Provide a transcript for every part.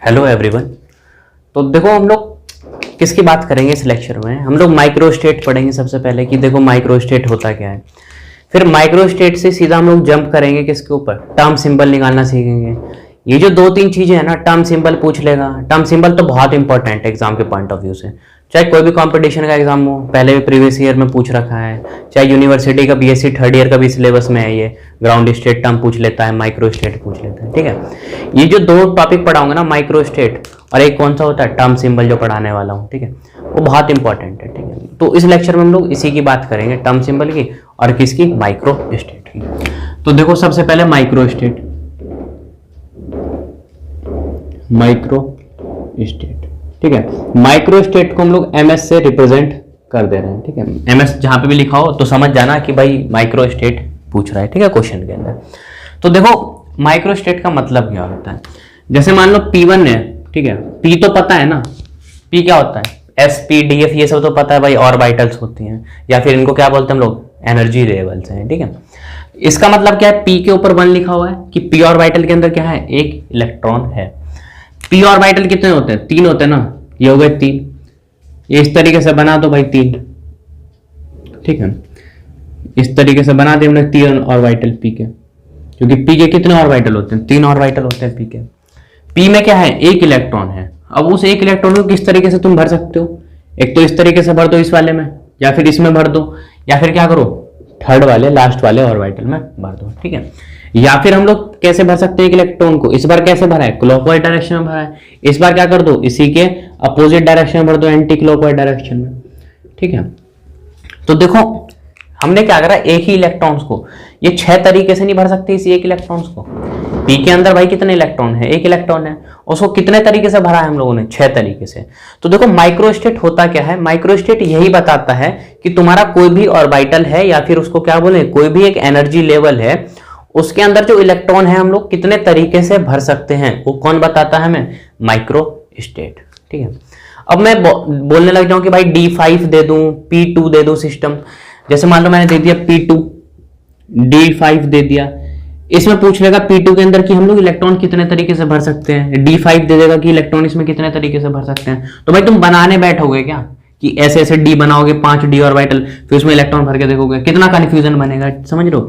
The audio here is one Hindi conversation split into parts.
Hello everyone. तो देखो हम लोग किसकी बात करेंगे इस लेक्चर में। हम लोग माइक्रोस्टेट पढ़ेंगे सबसे पहले कि देखो माइक्रोस्टेट होता क्या है। फिर माइक्रोस्टेट से सीधा हम लोग जंप करेंगे किसके ऊपर, टर्म सिंबल निकालना सीखेंगे। ये जो दो तीन चीजें हैं ना, टर्म सिंबल पूछ लेगा। टर्म सिंबल तो बहुत इंपॉर्टेंट है एग्जाम के पॉइंट ऑफ व्यू से, चाहे कोई भी कंपटीशन का एग्जाम हो, पहले भी प्रीवियस ईयर में पूछ रखा है, चाहे यूनिवर्सिटी का बीएससी थर्ड ईयर का भी सिलेबस में है। ये ग्राउंड स्टेट टर्म पूछ लेता है, माइक्रो स्टेट पूछ लेता है। ठीक है, ये जो दो टॉपिक पढ़ाऊंगा ना, माइक्रो स्टेट और एक कौन सा होता है टर्म सिंबल, जो पढ़ाने वाला हूँ, ठीक है, वो बहुत इंपॉर्टेंट है। ठीक है, तो इस लेक्चर में हम लोग इसी की बात करेंगे, टर्म सिंबल की और किसकी, माइक्रो स्टेट की। तो देखो सबसे पहले माइक्रो स्टेट, माइक्रो स्टेट, ठीक है। माइक्रो स्टेट को हम लोग एमएस से रिप्रेजेंट कर दे रहे हैं। ठीक है, एमएस जहां पे भी लिखा हो तो समझ जाना कि भाई माइक्रो स्टेट पूछ रहा है। ठीक है, क्वेश्चन के अंदर। तो देखो माइक्रो स्टेट का मतलब क्या होता है। जैसे मान लो P1 है, ठीक है, P तो पता है ना, P क्या होता है, SP DF ये सब तो पता है भाई, ऑर्बिटल्स होती हैं, या फिर इनको क्या बोलते हैं हम लोग, एनर्जी लेवल्स हैं। ठीक है, इसका मतलब क्या है, P के ऊपर 1 लिखा हुआ है कि P ऑर्बिटल के अंदर क्या है, एक इलेक्ट्रॉन है। P ऑर्बिटल कितने होते हैं, 3 होते हैं ना, ये हो गए 3, ये इस तरीके से बना दो भाई 3, ठीक है, इस तरीके से बना दे हमने 3 ऑर्बिटल P के, क्योंकि P के कितने ऑर्बिटल होते हैं, 3 ऑर्बिटल होते हैं P के। P में क्या है, एक इलेक्ट्रॉन है। अब उस एक इलेक्ट्रॉन को किस तरीके से तुम भर सकते हो, एक तो इस तरीके से भर दो इस वाले में, या फिर इसमें भर दो, या फिर क्या करो, थर्ड वाले लास्ट वाले ऑर्बिटल में भर दो। ठीक है, या फिर हम लोग कैसे भर सकते हैं एक इलेक्ट्रॉन को, इस बार कैसे भरा है, क्लॉकवाइज डायरेक्शन में भरा है, इस बार क्या कर दो, इसी के अपोजिट डायरेक्शन में भर दो, एंटी क्लॉकवाइज डायरेक्शन में। ठीक है, तो देखो हमने क्या करा, एक ही इलेक्ट्रॉन्स को, ये 6 तरीके से नहीं भर सकते इसी एक इलेक्ट्रॉन्स को। P के अंदर भाई कितने इलेक्ट्रॉन है, एक इलेक्ट्रॉन है, उसको कितने तरीके से भरा है हम लोगों ने, 6 तरीके से। तो देखो माइक्रोस्टेट होता क्या है, माइक्रोस्टेट यही बताता है कि तुम्हारा कोई भी ऑर्बिटल है, या फिर उसको क्या बोले, कोई भी एक एनर्जी लेवल है, उसके अंदर जो इलेक्ट्रॉन है हम लोग कितने तरीके से भर सकते हैं, वो कौन बताता है हमें, माइक्रोस्टेट। ठीक है, अब मैं बोलने लग जाऊं कि भाई D5 दे दूं, P2 दे दूं सिस्टम। जैसे मान लो मैंने दे दिया P2, D5 दे दिया, इसमें पूछ लेगा P2 के अंदर कि हम लोग इलेक्ट्रॉन कितने तरीके से भर सकते हैं, D5 दे देगा कि इलेक्ट्रॉन इसमें कितने तरीके से भर सकते हैं। तो भाई तुम बनाने बैठोगे क्या कि ऐसे ऐसे D बनाओगे, 5 D ऑर्बिटल, फिर उसमें इलेक्ट्रॉन भर के देखोगे, कितना कंफ्यूजन बनेगा, समझ लो।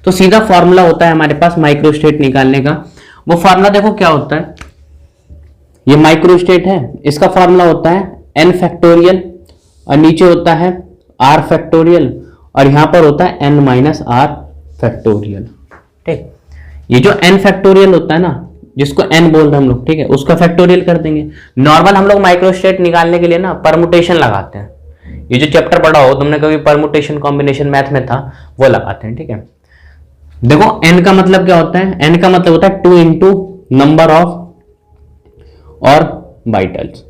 तो सीधा फॉर्मूला होता है हमारे पास माइक्रोस्टेट निकालने का। वो फॉर्मूला देखो क्या होता है, ये माइक्रोस्टेट है, इसका फॉर्मूला होता है n फैक्टोरियल, और नीचे होता है r फैक्टोरियल, और यहां पर होता है n माइनस r फैक्टोरियल। ठीक, ये जो n फैक्टोरियल होता है ना, जिसको n बोल रहे हैं हम लोग, ठीक है, उसका फैक्टोरियल कर देंगे। नॉर्मल हम लोग माइक्रोस्टेट निकालने के लिए ना परमुटेशन लगाते हैं, ये जो चैप्टर पढ़ा हो तुमने कभी, परमुटेशन कॉम्बिनेशन मैथ में था, वो लगाते हैं। ठीक है, देखो n का मतलब क्या होता है, n का मतलब होता है 2 इंटू नंबर ऑफ ऑर्बिटल्स।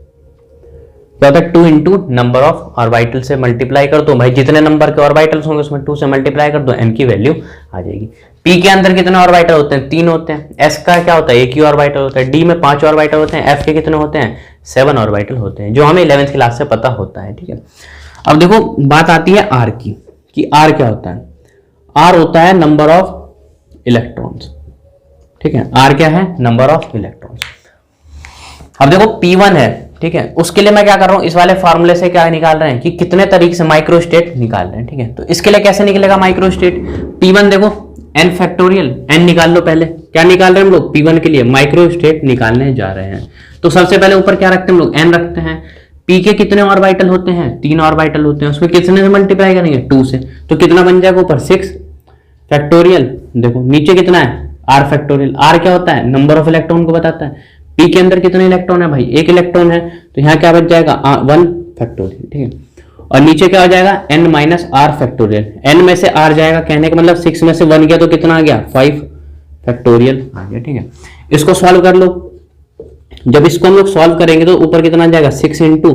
क्या होता है, 2 इंटू नंबर ऑफ ऑर्बिटल से मल्टीप्लाई कर दो भाई, जितने नंबर के ऑर्बिटल्स होंगे उसमें 2 से मल्टीप्लाई कर दो, n की वैल्यू आ जाएगी। P के अंदर कितने ऑर्बिटल होते हैं, 3 होते हैं। S का क्या होता है, एक ही ऑर्बिटल होता है। D में 5 ऑर्बिटल होते हैं। F के कितने होते हैं, 7 ऑर्बिटल होते हैं, जो हमें 11th क्लास से पता होता है। ठीक है, अब देखो बात आती है R की, कि R क्या होता है। R होता है नंबर ऑफ इलेक्ट्रॉन्स। ठीक है, R क्या है, नंबर ऑफ इलेक्ट्रॉन्स। अब देखो P1 है, ठीक है, उसके लिए मैं क्या कर रहा हूं, इस वाले फॉर्मूले से क्या निकाल रहे हैं कि कितने तरीके से माइक्रोस्टेट निकाल रहे हैं। ठीक है, तो इसके लिए कैसे निकलेगा माइक्रोस्टेट, P1 देखो n फैक्टोरियल, n निकाल लो पहले, क्या निकाल रहे हैं हम लोग, P1 के लिए माइक्रोस्टेट निकालने जा रहे हैं। तो सबसे पहले ऊपर क्या रखते हैं हम लोग, n रखते हैं। P के कितने ऑर्बिटल होते हैं, 3 ऑर्बिटल होते हैं, उसमें कितने से मल्टीप्लाई करेंगे, 2 से, तो कितना बन जाएगा ऊपर, 6 फैक्टोरियल। देखो नीचे कितना है, r फैक्टोरियल। r क्या होता है, नंबर ऑफ इलेक्ट्रॉन को बताता है। P के अंदर कितने इलेक्ट्रॉन है भाई, एक इलेक्ट्रॉन है, तो यहाँ क्या बच जाएगा, 1 फैक्टोरियल। ठीक है, और नीचे क्या हो जाएगा, n minus r factorial. n में से r जाएगा, कहने का मतलब 6 में से 1 गया तो कितना आ गया, 5 फैक्टोरियल आ गया। ठीक है, इसको सॉल्व कर लो। जब इसको हम लोग सॉल्व करेंगे तो ऊपर कितना आ जाएगा, 6 इंटू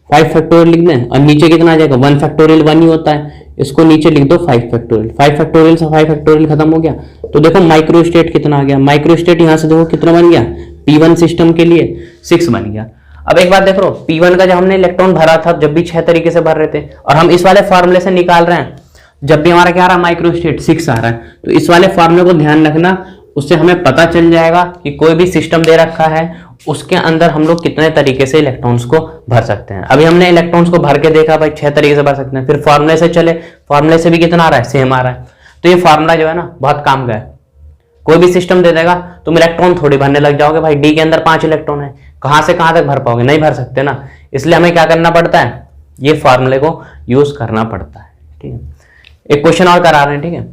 5 फैक्टोरियल लिख दें, और नीचे कितना आ जाएगा, 1 फैक्टोरियल 1 ही होता है, इसको नीचे लिख दो 5 फैक्टोरियल। 5 फैक्टोरियल से 5 फैक्टोरियल खत्म हो गया। तो देखो माइक्रोस्टेट कितना आ गया, माइक्रोस्टेट यहां से देखो कितना बन गया, P1 सिस्टम के लिए 6 बन गया। अब एक बात देख लो, P1 का जब हमने इलेक्ट्रॉन भरा था, जब भी 6 तरीके से भर रहे थे, और हम इस वाले फॉर्मूले से निकाल रहे हैं, जब भी हमारा क्या आ रहा है, माइक्रोस्टेट 6 आ रहा है, तो इस वाले फॉर्मूले को ध्यान रखना, उससे हमें पता चल जाएगा कि कोई भी सिस्टम दे रखा है उसके अंदर हम लोग कितने तरीके से इलेक्ट्रॉन्स को भर सकते हैं। अभी हमने इलेक्ट्रॉन्स को भर के देखा भाई 6 तरीके से भर सकते हैं। फिर फॉर्मूले से चले, फॉर्मूले से भी कितना आ रहा है, सेम आ रहा है। तो ये फॉर्मूला जो है ना बहुत काम का है। कोई भी सिस्टम दे देगा तुम इलेक्ट्रॉन थोड़ी भरने लग जाओगे भाई, डी के अंदर 5 इलेक्ट्रॉन है, कहां से कहां तक भर पाओगे, नहीं भर सकते ना। इसलिए हमें क्या करना पड़ता है, ये फॉर्मूले को यूज करना पड़ता है। ठीक है, एक क्वेश्चन और करा रहे हैं। ठीक है,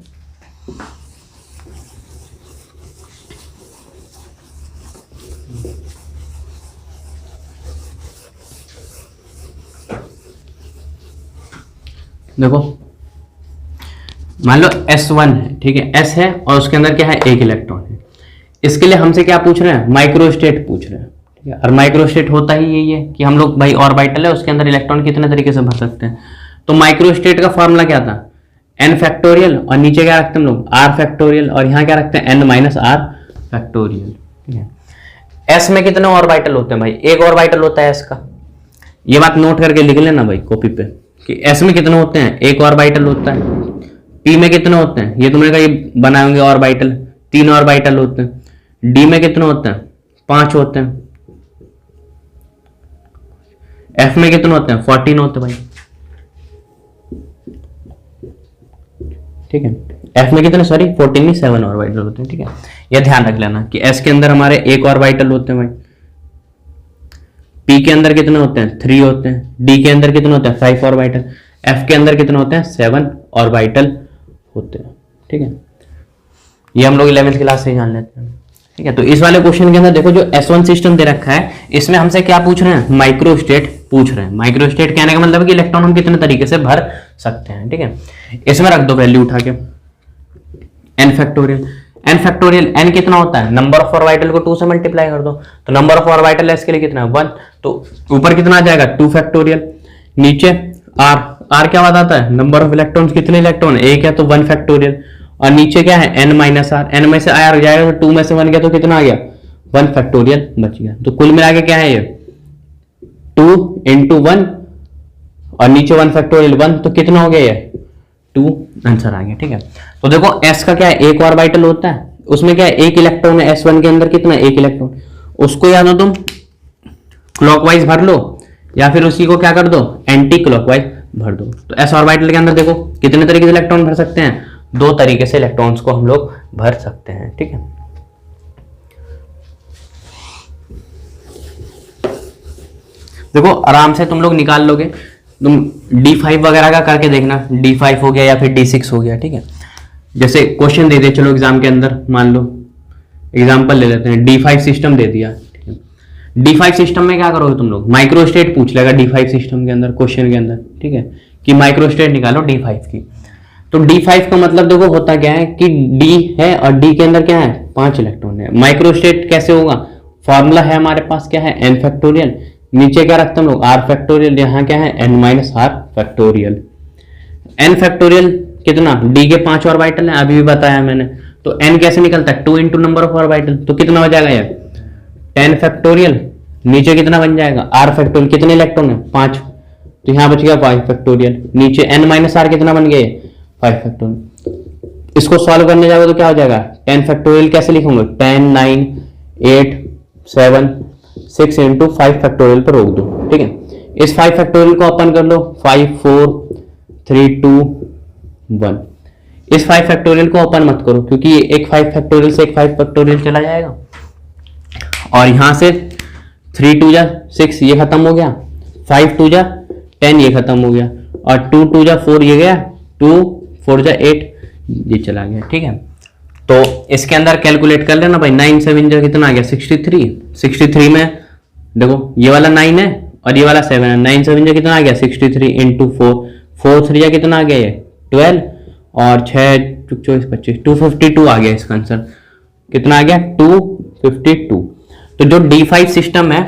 देखो मान लो S1 है, ठीक है, S है और उसके अंदर क्या है, एक इलेक्ट्रॉन है। इसके लिए हमसे क्या पूछ रहे हैं, माइक्रोस्टेट पूछ रहे हैं। ठीक है, और माइक्रोस्टेट होता ही यही है कि हम लोग भाई ऑर्बिटल है उसके अंदर इलेक्ट्रॉन कितने तरीके से भर सकते हैं। तो माइक्रोस्टेट का फॉर्मूला क्या था, n फैक्टोरियल और नीचे क्या रखते हैं हम लोग, r फैक्टोरियल, और यहाँ क्या रखते हैं n माइनस r फैक्टोरियल। ठीक है, S में कितने ऑर्बिटल होते हैं भाई, एक ऑर्बिटल होता है S का। ये बात नोट करके लिख लेना भाई कॉपी पे कि S में कितने होते हैं, एक ऑर्बिटल होता है। P में कितने होते हैं, ये तुमने कहा ये बनाएंगे ऑर्बिटल, 3 ऑर्बिटल होते हैं। D में कितने होते हैं, 5 होते हैं। F में कितने होते हैं, 14 होते हैं भाई। ठीक है, F में कितने, सॉरी 14 नहीं 7 ऑर्बिटल होते हैं। ठीक है, यह ध्यान रख लेना कि S के अंदर हमारे एक ऑर्बिटल होते हैं भाई। P के अंदर कितने होते हैं, 3 होते हैं। D के अंदर कितने होते हैं, 5 ऑर्बिटल। F के अंदर कितने होते हैं, 7 ऑर्बिटल होते हैं। ठीक है, ये हम लोग 11th क्लास से ही जान लेते हैं। ठीक है, तो इस वाले क्वेश्चन के अंदर देखो जो S1 सिस्टम दे रखा है, इसमें हमसे क्या पूछ रहे हैं, माइक्रोस्टेट पूछ रहे हैं। माइक्रोस्टेट कहने का मतलब है कि इलेक्ट्रॉन हम कितने तरीके से भर सकते हैं। ठीक है, इसमें रख दो वैल्यू उठा के, n factorial. n factorial n कितना होता है, नंबर ऑफ ऑर्बिटल को 2 से मल्टीप्लाई कर दो, तो नंबर ऑफ ऑर्बिटल s के लिए कितना है, 1। तो ऊपर कितना आ जाएगा, 2 फैक्टोरियल। नीचे r क्या बताता है, नंबर ऑफ इलेक्ट्रॉन्स, कितने इलेक्ट्रॉन, एक है तो 1 फैक्टोरियल। और नीचे क्या है, n माइनस r, n में से r हो जाएगा तो 2 में से 1 गया तो कितना आ गया, 1 फैक्टोरियल बच गया। तो कुल मिला के क्या है ये, 2 into 1 और नीचे 1 फैक्टोरियल 1, तो कितना हो गया ये, 2 आंसर आ गया। ठीक है, तो देखो S का क्या है, एक ऑर्बिटल होता है, उसमें क्या है, एक इलेक्ट्रॉन है। S1 के अंदर कितना, एक इलेक्ट्रॉन। उसको या तो तुम क्लॉकवाइज भर लो या फिर उसी को क्या कर दो, एंटी क्लॉकवाइज भर दो। तो S ऑर्बिटल के अंदर देखो कितने तरीके से इलेक्ट्रॉन भर सकते हैं, 2 तरीके से इलेक्ट्रॉन्स को हम लोग भर सकते हैं। ठीक है, देखो आराम से तुम लोग निकाल लोगे। तुम D5 वगैरह का करके देखना, D5 हो गया या फिर D6 हो गया। ठीक है, जैसे क्वेश्चन दे दे चलो एग्जाम के अंदर, मान लो एग्जांपल ले लेते हैं, D5 सिस्टम दे दिया। ठीक है, D5 सिस्टम में क्या करोगे तुम लोग, माइक्रोस्टेट पूछ लेगा D5 सिस्टम के अंदर, क्वेश्चन के अंदर। ठीक है, कि माइक्रोस्टेट निकालो D5 की। तो D5 का मतलब देखो होता क्या है कि D है और D के अंदर क्या है, 5 इलेक्ट्रॉन है। माइक्रोस्टेट कैसे होगा, फॉर्मूला है हमारे पास क्या है, n फैक्टोरियल, नीचे क्या रखते हैं हम लोग, r फैक्टोरियल, यहाँ क्या है, n minus r factorial. n factorial कितना, d के 5 ऑर्बिटल है, अभी भी बताया मैंने। तो n कैसे निकलता है, 2 इंटू नंबर ऑफ ऑर्बिटल, तो कितना हो जाएगा यार, 10 फैक्टोरियल। नीचे कितना बन जाएगा, r फैक्टोरियल, कितने इलेक्ट्रॉन है, 5, तो यहाँ बच गया 5 फैक्टोरियल। नीचे n माइनस r कितना बन गया, 5 फैक्टोरियल। इसको सॉल्व करने जाओगे तो क्या हो जाएगा, 10 फैक्टोरियल कैसे लिखूंगा, 10 9 8 7 6 इंटू 5 फैक्टोरियल पर रोक दो। ठीक है, इस 5 फैक्टोरियल को ओपन कर लो, 5 4 3 2 1। इस 5 फैक्टोरियल को ओपन मत करो क्योंकि एक 5 फैक्टोरियल से एक 5 फैक्टोरियल चला जाएगा, और यहां से 3 2 जा 6 ये खत्म हो गया, 5 2 जा 10 ये खत्म हो गया, और 2 2 जा 4 ये गया, 2 4 जा 8 ये चला गया। ठीक है, तो इसके अंदर कैलकुलेट कर लेना भाई, 9 7 जा कितना आ गया, 63। 63 में देखो ये वाला 9 है और ये वाला 7 है, 9 7 जा कितना आ गया, 63 इंटू 4, 4 3 जा कितना आ गया ये 12, और 6 24 25 252 आ गया इसका आंसर। कितना आ गया, 252। तो जो D5 सिस्टम है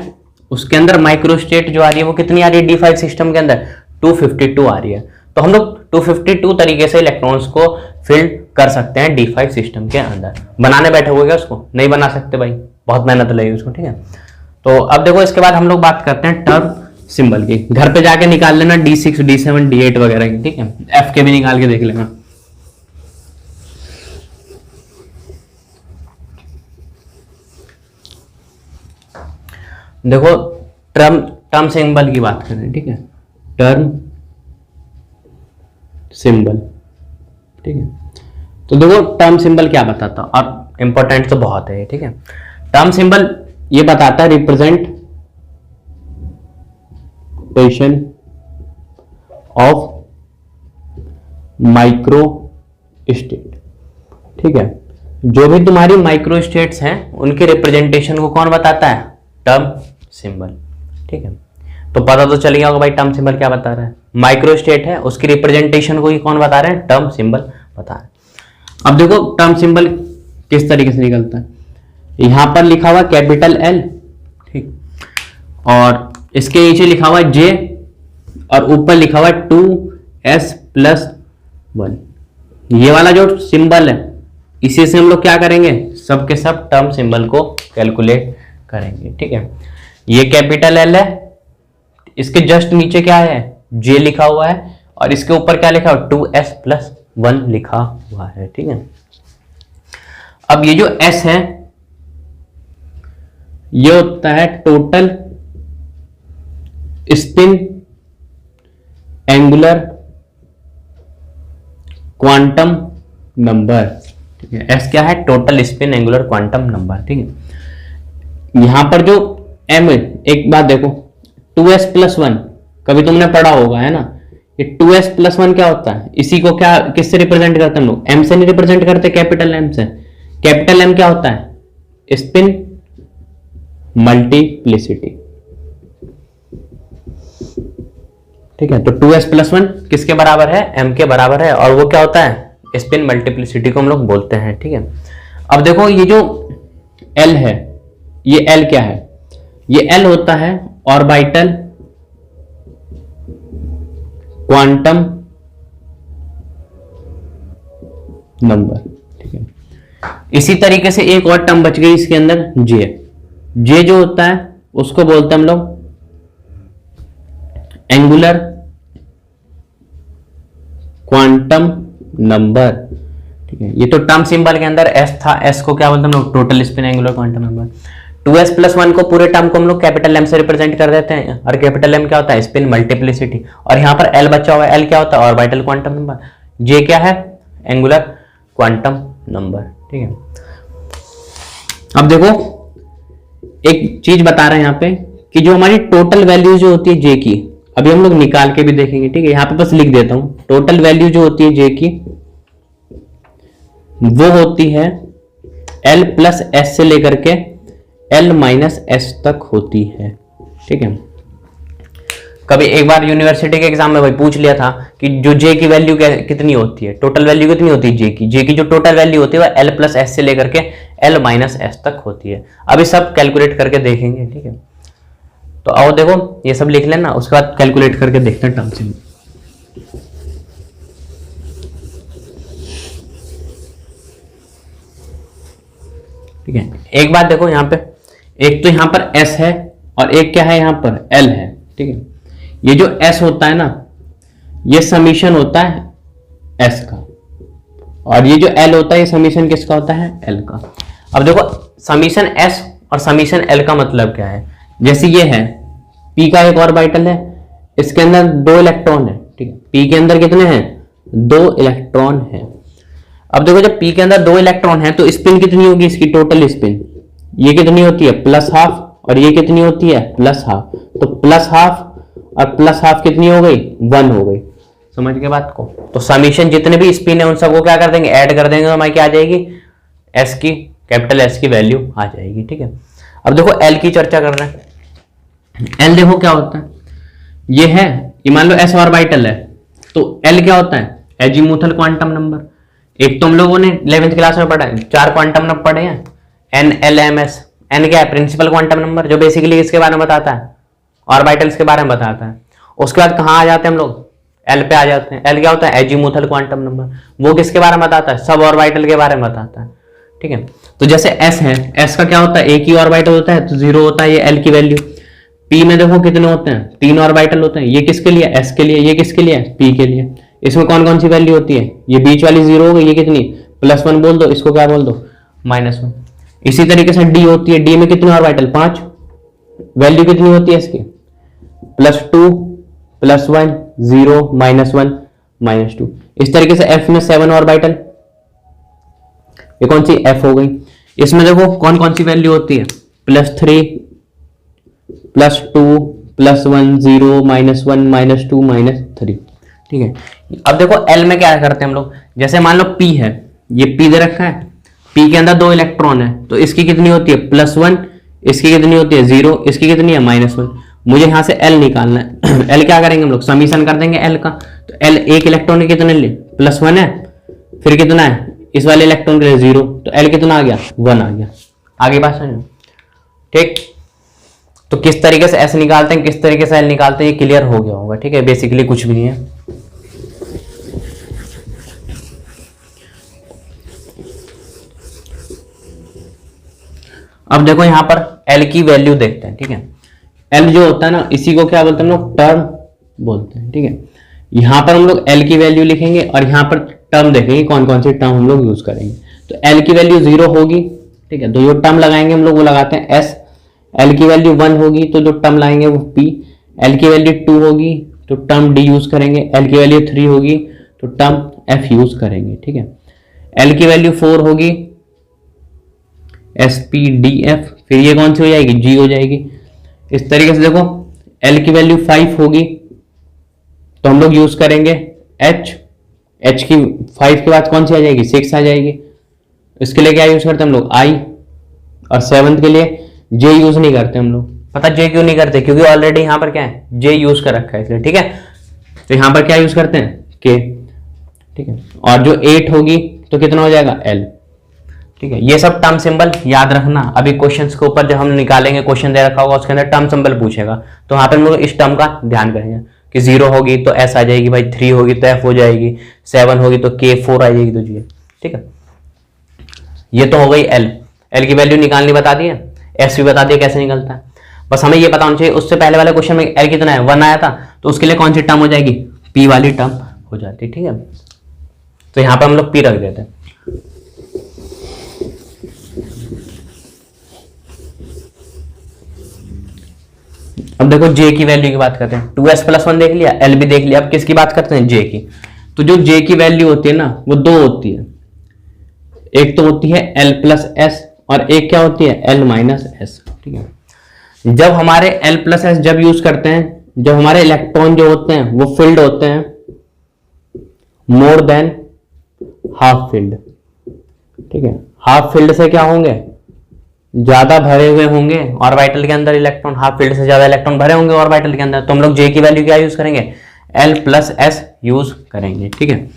उसके अंदर माइक्रोस्टेट जो आ रही है वो कितनी आ रही है, D5 सिस्टम के अंदर 252 आ रही है। तो हम लोग 252 तरीके से इलेक्ट्रॉन्स को फिल कर सकते हैं D5 सिस्टम के अंदर। बनाने बैठे हुए क्या उसको, नहीं बना सकते भाई, बहुत मेहनत लगेगी उसको। ठीक है, तो अब देखो इसके बाद हम लोग बात करते हैं टर्म सिंबल की। घर पे जाके निकाल लेना D6 D7 D8 वगैरह की। ठीक है, F के भी निकाल के देख लेना। देखो टर्म सिंबल की बात कर रहे हैं, ठीक है, टर्म सिंबल, ठीक है। तो देखो टर्म सिंबल क्या बताता है, और इंपॉर्टेंट तो बहुत है, ठीक है। टर्म सिंबल ये बताता है रिप्रेजेंटेशन ऑफ माइक्रो स्टेट, ठीक है। जो भी तुम्हारी माइक्रो स्टेट्स हैं उनके रिप्रेजेंटेशन को कौन बताता है, टर्म सिंबल, ठीक है। तो पता तो चल गया होगा भाई टर्म सिंबल क्या बता रहा है, माइक्रो स्टेट है उसकी रिप्रेजेंटेशन को ही कौन बता रहे हैं, टर्म सिंबल बता रहे हैं। अब देखो टर्म सिंबल किस तरीके से निकलता है, यहां पर लिखा हुआ कैपिटल एल, ठीक, और इसके नीचे लिखा हुआ जे, और ऊपर लिखा हुआ 2s+1। ये वाला जो सिंबल है इसी से हम लोग क्या करेंगे, सब के सब टर्म सिंबल को कैलकुलेट करेंगे, ठीक है। ये कैपिटल एल है, इसके जस्ट नीचे क्या है, जे लिखा हुआ है, और इसके ऊपर क्या लिखा हुआ, 2s+1 लिखा हुआ है, ठीक है। अब ये जो s है ये होता है total spin angular quantum number, ठीक है। s क्या है, total spin angular quantum number, ठीक है। यहां पर जो m है, एक बात देखो 2s+1 कभी तुमने पढ़ा होगा, है ना, ये 2s+1 क्या होता है, इसी को क्या किससे रिप्रेजेंट करते हैं हम लोग, m से नहीं रिप्रेजेंट करते, कैपिटल m से। कैपिटल M क्या होता है, स्पिन मल्टीप्लिसिटी, ठीक है। तो 2s+1 किसके बराबर है, m के बराबर है, और वो क्या होता है, स्पिन मल्टीप्लिसिटी को हम लोग बोलते हैं, ठीक है। अब देखो ये जो L है, ये L क्या है, ये L होता है ऑर्बिटल क्वांटम नंबर, ठीक है। इसी तरीके से एक और टर्म बच गई इसके अंदर, जे जो होता है उसको बोलते हैं हम लोग एंगुलर क्वांटम नंबर, ठीक है। ये तो टर्म सिंबल के अंदर एस था, एस को क्या बोलते हैं हम लोग, total spin angular quantum number. 2s+1 को पूरे टर्म को हम लोग कैपिटल M से रिप्रेजेंट कर देते हैं, और कैपिटल M क्या होता है, स्पिन मल्टीप्लिसिटी, और यहां पर L बचा हुआ है, L क्या होता है, ऑर्बिटल क्वांटम नंबर, J क्या है, एंगुलर क्वांटम नंबर, ठीक है। अब देखो एक चीज बता रहे हैं यहाँ पे कि जो हमारी टोटल वैल्यू जो होती है J की, अभी हम लोग निकाल के भी देखेंगे, ठीक है। यहाँ पे बस लिख देता हूं, टोटल वैल्यू जो होती है J की वो होती है L+S से लेकर के L-S तक होती है, ठीक है। कभी एक बार यूनिवर्सिटी के एग्जाम में भाई पूछ लिया था कि जो J की वैल्यू कितनी होती है, टोटल वैल्यू कितनी होती है J की जो टोटल वैल्यू होती है वह L+S से लेकर के L-S तक होती है। अभी सब कैलकुलेट करके देखेंगे, ठीक है। तो आओ देखो ये सब लिख लेना, उसके बाद कैलकुलेट करके देखते हैं टर्म सिंबल। ठीक है, एक बात देखो यहाँ पे, एक तो यहाँ पर S है और एक क्या है यहाँ पर L है, ठीक है। ये जो S होता है ना, ये समीशन होता है S का, और ये जो L होता है ये समीशन किसका होता है, L का। अब देखो समीशन S और समीशन L का मतलब क्या है, जैसे ये है P का एक ऑर्बिटल है, इसके अंदर 2 इलेक्ट्रॉन है, ठीक है। P के अंदर कितने हैं, 2 इलेक्ट्रॉन है। अब देखो जब P के अंदर 2 इलेक्ट्रॉन है तो स्पिन कितनी होगी इसकी, टोटल स्पिन ये कितनी होती है, +½ और ये कितनी होती है, +½ तो +½ और +½ कितनी हो गई, 1 हो गई। समझ के बात को, तो समीशन जितने भी स्पिन है उन सबको क्या कर देंगे, ऐड कर देंगे, तो हमारी क्या आ जाएगी, S की, कैपिटल S की वैल्यू आ जाएगी, ठीक है। अब देखो L की चर्चा कर रहे हैं। L देखो क्या होता है, ये है, ये मान लो S ऑर्बिटल है, तो L क्या होता है, एजीमुथल क्वांटम नंबर। एक तो हम लोगों ने 11th क्लास में पढ़ा है, 4 क्वांटम नंबर पढ़े हैं, NLMS। N क्या है, प्रिंसिपल क्वांटम नंबर, जो बेसिकली इसके बारे में बताता है, ऑर्बिटल्स के बारे में बताता है। उसके बाद कहाँ आ जाते हैं हम लोग, L पे आ जाते हैं। L क्या होता है, एजीमुथल क्वांटम नंबर, वो किसके बारे में बताता है, सब ऑर्बिटल के बारे में बताता है, ठीक है। तो जैसे S है, S का क्या होता है, एक ही ऑर्बिटल होता है तो 0 होता है, ये L की वैल्यू। P में देखो कितने होते हैं, 3 ऑर्बिटल होते हैं, ये किसके लिए, S के लिए, ये किसके लिए, P के लिए। इसमें कौन कौन सी वैल्यू होती है, ये बीच वाली 0 हो गई, ये कितनी, +1 बोल दो, इसको क्या बोल दो, -1। इसी तरीके से D होती है, D में कितने ऑर्बिटल, 5, वैल्यू कितनी होती है इसकी, +2 +1 0 -1 -2। इस तरीके से f में 7 ऑर्बिटल, ये कौन सी f हो गई। इसमें देखो कौन कौन सी वैल्यू होती है, +3 +2 +1 0 -1 -2 -3। ठीक है, अब देखो L में क्या करते हैं हम लोग, जैसे मान लो P है, ये P दे रखा है, P के अंदर 2 इलेक्ट्रॉन है, तो इसकी कितनी होती है +1, इसकी कितनी होती है 0, इसकी कितनी है -1। मुझे यहां से L निकालना है। L क्या करेंगे हम लोग, समीशन कर देंगे L का। तो L एक इलेक्ट्रॉन के कितने लिए, +1 है, फिर कितना है इस वाले इलेक्ट्रॉन के लिए 0, तो L कितना आ गया 1 आ गया। आगे बात समझो, ठीक। तो किस तरीके से S निकालते हैं, किस तरीके से L निकालते हैं, ये क्लियर हो गया होगा। ठीक है, बेसिकली कुछ भी नहीं है। अब देखो यहां पर L की वैल्यू देखते हैं। ठीक है, L जो होता है ना, इसी को क्या बोलते हैं हम लोग, टर्म बोलते हैं। ठीक है, यहां पर हम लोग L की वैल्यू लिखेंगे और यहां पर टर्म देखेंगे कौन कौन सी टर्म हम लोग यूज करेंगे। तो L की वैल्यू 0 होगी। ठीक है, तो जो टर्म लगाएंगे हम लोग वो लगाते हैं S। L की वैल्यू 1 होगी तो जो टर्म लाएंगे वो P। L की वैल्यू 2 होगी तो टर्म D यूज करेंगे। L की वैल्यू 3 होगी तो टर्म F यूज करेंगे। ठीक है, L की वैल्यू 4 होगी SPDF, फिर ये कौन सी हो जाएगी, G हो जाएगी। इस तरीके से देखो L की वैल्यू 5 होगी तो हम लोग यूज करेंगे H। H की 5 के बाद कौन सी आ जाएगी, 6 आ जाएगी। इसके लिए क्या यूज करते हैं हम लोग, I। और 7th के लिए J यूज नहीं करते हम लोग। पता J क्यों नहीं करते, क्योंकि ऑलरेडी यहां पर क्या है, J यूज कर रखा है इसलिए। ठीक है, तो यहां पर क्या यूज करते हैं, K। ठीक है, और जो 8 होगी तो कितना हो जाएगा, L। ठीक है, ये सब टर्म सिंबल याद रखना। अभी क्वेश्चंस के ऊपर जब हम निकालेंगे, क्वेश्चन दे रखा होगा उसके अंदर टर्म सिंबल पूछेगा, तो वहां पर हम लोग इस टर्म का ध्यान करेंगे कि 0 होगी तो S आ जाएगी भाई, 3 होगी तो F हो जाएगी, 7 होगी तो K, 4 आ जाएगी तो G। ठीक है, ये तो हो गई L। L की वैल्यू निकालनी बता दी है, S भी बता दिया कैसे निकलता है। बस हमें ये पता होना चाहिए। उससे पहले वाले क्वेश्चन में L कितना है, 1 आया था, तो उसके लिए कौन सी टर्म हो जाएगी, P वाली टर्म हो जाती है। ठीक है, तो यहां पर हम लोग P रख देते हैं। अब देखो J की वैल्यू की बात करते हैं। 2S + 1 देख लिया, L भी देख लिया, अब किसकी बात करते हैं, J की। तो जो J की वैल्यू होती है ना, वो 2 होती है। एक तो होती है L + S और एक क्या होती है, L - S। ठीक है, जब हमारे L + S जब यूज करते हैं, जब हमारे इलेक्ट्रॉन जो होते हैं वो फिल्ड होते हैं मोर देन हाफ फील्ड। ठीक है, हाफ फील्ड से क्या होंगे, ज्यादा भरे हुए होंगे ऑर्बिटल के अंदर इलेक्ट्रॉन, हाफ फील्ड से ज्यादा इलेक्ट्रॉन भरे होंगे ऑर्बिटल के अंदर, तो हम लोग J की वैल्यू क्या यूज करेंगे, L + S यूज करेंगे। ठीक है,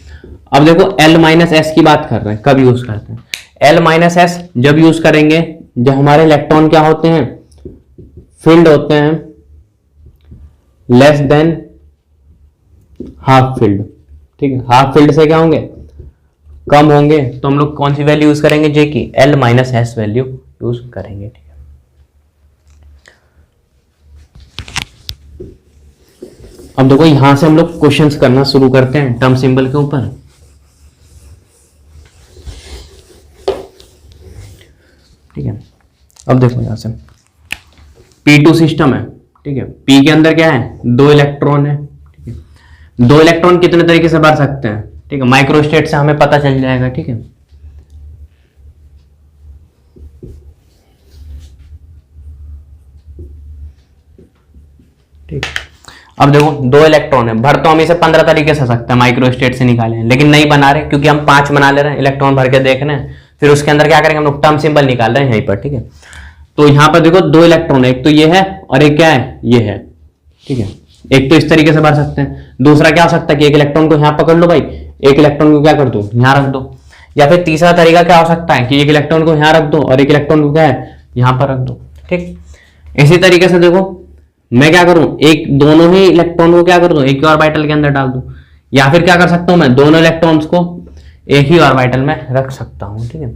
अब देखो L - S की बात कर रहे हैं, कब यूज करते हैं, L - S जब यूज करेंगे जब हमारे इलेक्ट्रॉन क्या होते हैं, फील्ड होते हैं लेस देन हाफ फील्ड। ठीक है, हाफ फील्ड से क्या होंगे, कम होंगे, तो हम लोग कौन सी वैल्यू यूज करेंगे, J की, L - S वैल्यू यूज करेंगे। ठीक है, अब देखो यहां से हम लोग क्वेश्चंस करना शुरू करते हैं टर्म सिंबल के ऊपर। ठीक है, अब देखो यहां से P2 सिस्टम है। ठीक है, P के अंदर क्या है, 2 इलेक्ट्रॉन है। ठीक है, 2 इलेक्ट्रॉन कितने तरीके से भर सकते हैं, ठीक है, माइक्रोस्टेट से हमें पता चल जाएगा। ठीक है, ठीक, अब देखो 2 इलेक्ट्रॉन है, भर तो हम इसे 15 तरीके से सकते हैं माइक्रोस्टेट से निकाले, लेकिन नहीं बना रहे क्योंकि हम 5 बना ले रहे हैं, इलेक्ट्रॉन भर के देख रहे हैं, फिर उसके अंदर क्या करेंगे हम लोग, टर्म सिंबल निकाल रहे हैं यहीं पर। ठीक है, तो यहां पर देखो 2 इलेक्ट्रॉन है, एक तो ये है और एक क्या है, ये है। ठीक है, एक तो इस तरीके से भर सकते हैं, दूसरा क्या हो सकता है कि एक इलेक्ट्रॉन को यहां पकड़ लो भाई, एक इलेक्ट्रॉन को क्या कर दो, यहां रख दो, या फिर तीसरा तरीका क्या हो सकता है कि एक इलेक्ट्रॉन को यहां रख दो और एक इलेक्ट्रॉन को क्या है, यहां पर रख दो। ठीक, इसी तरीके से देखो मैं क्या करूं, एक दोनों ही इलेक्ट्रॉन को क्या कर दूं, एक ही ऑर्बिटल के अंदर डाल दूं, या फिर क्या कर सकता हूं, मैं दोनों इलेक्ट्रॉन्स को एक ही ऑर्बिटल में रख सकता हूं। ठीक है,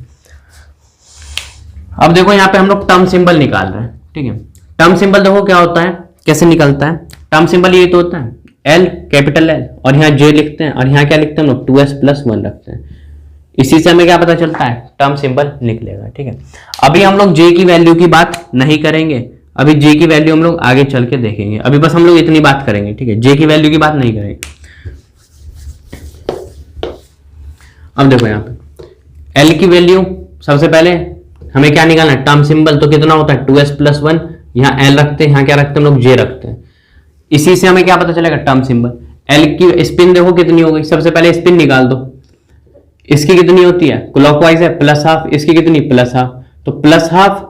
अब देखो यहां पे हम लोग टर्म सिंबल निकाल रहे हैं। ठीक है, टर्म सिंबल देखो क्या होता है, कैसे निकलता है। टर्म सिंबल ये तो होता है L, कैपिटल L, और यहाँ J लिखते हैं, और यहाँ क्या लिखते हैं हम लोग, 2S + 1 रखते हैं। इसी से हमें क्या पता चलता है, टर्म सिंबल निकलेगा। ठीक है, अभी हम लोग J की वैल्यू की बात नहीं करेंगे, अभी जे की वैल्यू हम लोग आगे चल के देखेंगे, अभी बस हम लोग इतनी बात करेंगे, ठीक है, जे की वैल्यू की बात नहीं करेंगे। अब देखो यहाँ पे एल की वैल्यू सबसे पहले हमें क्या निकालना है, टर्म सिंबल, तो कितना होता है 2s + 1, यहाँ एल रखते हैं, यहाँ क्या रखते हैं हम लोग, जे रखते हैं। इसी से हमें क्या पता चलेगा, टर्म सिंबल। एल की स्पिन देखो कितनी हो गई, सबसे पहले स्पिन निकाल दो, इसकी कितनी होती है, क्लॉकवाइज है +½ इसकी कितनी +½ तो +½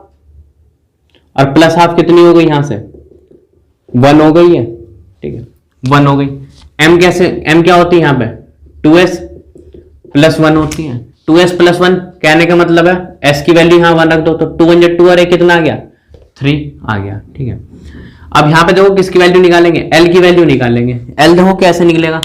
और +½ कितनी हो गई, यहां से 1 हो गई है, ठीक है 1 हो गई। m कैसे, m क्या होती है यहाँ पे 2s + 1 होती है। 2s + 1 कहने का मतलब है s की वैल्यू यहाँ 1 रख दो, तो 2 × 2 और कितना आ गया 3 आ गया, ठीक है। अब यहाँ पे देखो किसकी वैल्यू निकालेंगे, l की वैल्यू निकालेंगे। l देखो कैसे निकलेगा,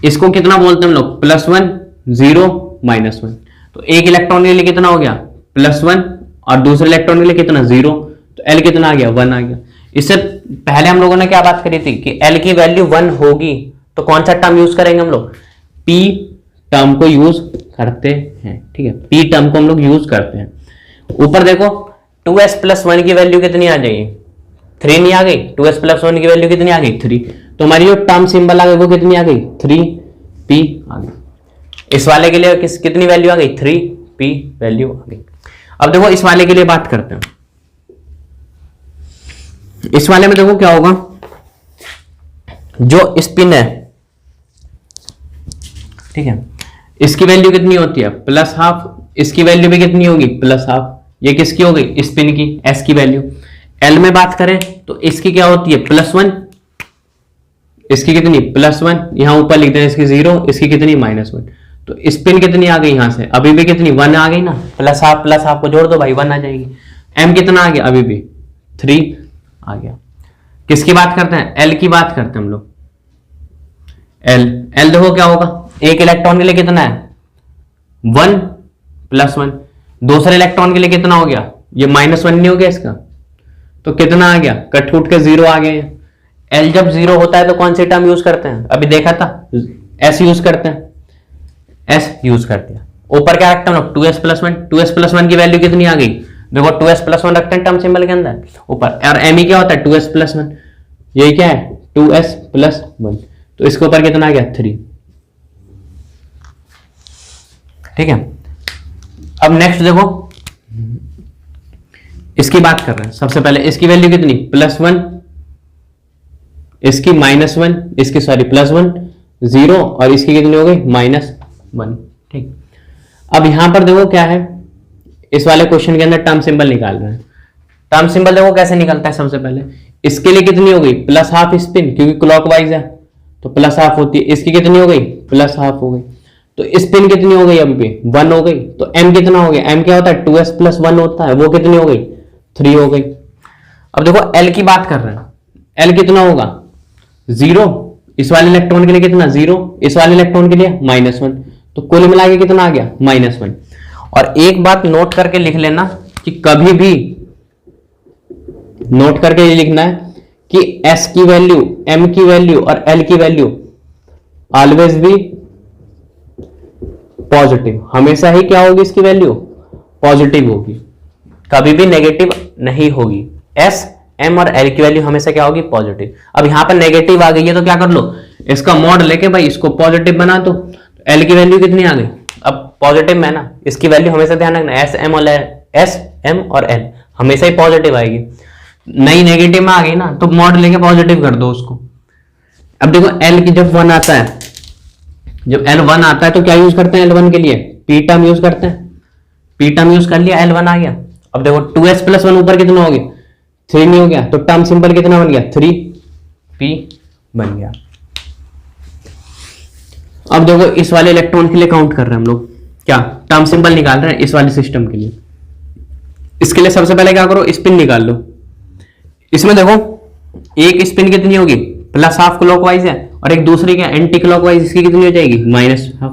इसको कितना बोलते हैं हम लोग +1 0 -1, तो एक इलेक्ट्रॉन के लिए कितना हो गया +1 और दूसरे इलेक्ट्रॉन के लिए कितना 0, तो l कितना आ गया 1 आ गया। इससे पहले हम लोगों ने क्या बात करी थी कि l की वैल्यू 1 होगी तो कौन सा टर्म यूज करेंगे हम लोग, p टर्म को यूज करते हैं, ठीक है, p टर्म को हम लोग यूज करते हैं। ऊपर देखो 2s + 1 की वैल्यू कितनी आ जाएगी 3 नहीं आ गई, 2s + 1 की वैल्यू कितनी आ गई 3, तो हमारी जो टर्म सिंबल आ गई वो कितनी आ गई 3p आ गई। इस वाले के लिए कितनी वैल्यू आ गई 3p वैल्यू आ गई। अब देखो इस वाले के लिए बात करते हैं। इस वाले में देखो क्या होगा, जो स्पिन है, ठीक है, इसकी वैल्यू कितनी होती है +½ इसकी वैल्यू भी कितनी होगी +½ ये किसकी हो गई स्पिन की, s की वैल्यू। l में बात करें तो इसकी क्या होती है +1 इसकी कितनी +1 यहां ऊपर लिख दें, इसकी 0 इसकी कितनी -1, तो स्पिन कितनी आ गई यहां से, अभी भी कितनी 1 आ गई ना, +½ को जोड़ दो भाई 1 आ जाएगी। m कितना आ गया अभी भी 3 आ गया। किसकी बात करते हैं, l की बात करते हैं हम लोग। l देखो क्या होगा, एक इलेक्ट्रॉन के लिए कितना है 1 + 1, दूसरे इलेक्ट्रॉन के लिए कितना हो गया, ये -1 नहीं हो गया इसका, तो कितना आ गया कट कूट के 0 आ गए। l जब 0 होता है तो कौन सी टर्म यूज करते हैं, अभी देखा था s यूज करते हैं, s यूज करते हैं। ऊपर क्या रखते हैं लोग 2s + 1, 2s + 1 की वैल्यू कितनी आ गई, देखो 2s + 1 रखते हैं टर्म सिंबल के अंदर ऊपर, और m क्या होता है 2s + 1, यही क्या है 2s + 1, तो इसके ऊपर कितना आ गया 3, ठीक है। अब नेक्स्ट देखो इसकी बात कर रहे हैं, सबसे पहले इसकी वैल्यू कितनी +1 इसकी -1 इसकी सॉरी +1 0 और इसकी कितनी हो गई -1, ठीक। अब यहां पर देखो क्या है, इस वाले क्वेश्चन के अंदर टर्म सिंबल निकाल रहे हैं। टर्म सिंबल देखो कैसे निकलता है, सबसे पहले इसके लिए कितनी हो गई +½ स्पिन, क्योंकि क्लॉकवाइज है तो +½ होती है, इसकी कितनी हो गई +½ हो गई, तो स्पिन कितनी हो गई अभी भी 1 हो गई, तो m कितना हो गया, m क्या होता है 2s + 1 होता है, वो कितनी हो गई 3 हो गई। अब देखो l की बात कर रहे हैं, l कितना होगा 0, इस वाले इलेक्ट्रॉन के लिए कितना 0, इस वाले इलेक्ट्रॉन के लिए -1, तो कुल मिला के कितना आ गया -1। और एक बात नोट करके लिख लेना कि कभी भी नोट करके ये लिखना है कि s की वैल्यू, m की वैल्यू और l की वैल्यू ऑलवेज भी पॉजिटिव, हमेशा ही क्या होगी इसकी वैल्यू पॉजिटिव होगी, कभी भी नेगेटिव नहीं होगी। s m और l की वैल्यू हमेशा क्या होगी पॉजिटिव। अब यहां पर नेगेटिव आ गई है तो क्या कर लो, इसका मॉड लेके भाई इसको पॉजिटिव बना दो, तो l की वैल्यू कितनी आ गई, अब पॉजिटिव में ना, इसकी वैल्यू हमेशा ध्यान रखना s m और l हमेशा ही पॉजिटिव आएगी, नई नेगेटिव में आ गई ना तो मॉड लेके पॉजिटिव कर दो उसको। अब देखो l की जब 1 आता है, जब L1 आता है तो क्या यूज करते हैं L1 के लिए p टर्म यूज करते हैं, p टर्म यूज कर लिया L1 आ गया। अब देखो 2s + 1 ऊपर कितना हो गया 3 नहीं हो गया, तो टर्म सिंबल कितना बन गया 3p बन गया। अब देखो इस वाले इलेक्ट्रॉन के लिए काउंट कर रहे हैं हम लोग, क्या टर्म सिंबल निकाल रहे हैं इस वाले सिस्टम के लिए। इसके लिए सबसे पहले क्या करो स्पिन निकाल लो। इसमें देखो एक स्पिन कितनी होगी +½ क्लॉकवाइज है और एक दूसरी क्या एंटी क्लॉकवाइज, इसकी कितनी हो जाएगी -½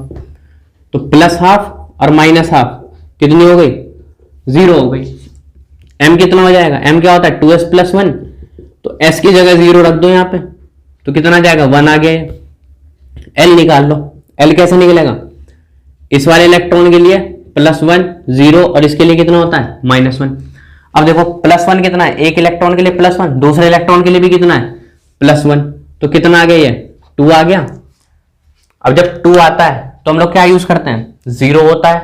तो +½ और -½ कितनी हो गई 0 हो गई। m कितना हो जाएगा, m क्या होता है 2s + 1, तो s की जगह 0 रख दो यहाँ पे तो कितना आ जाएगा 1 आ गया। l निकाल लो, l कैसे निकलेगा, इस वाले इलेक्ट्रॉन के लिए +1 0 और इसके लिए कितना होता है -1। अब देखो +1 कितना है, एक इलेक्ट्रॉन के लिए +1, दूसरे इलेक्ट्रॉन के लिए भी कितना है +1, तो कितना आ गया ये 2 आ गया। अब जब 2 आता है तो हम लोग क्या यूज करते हैं, 0 होता है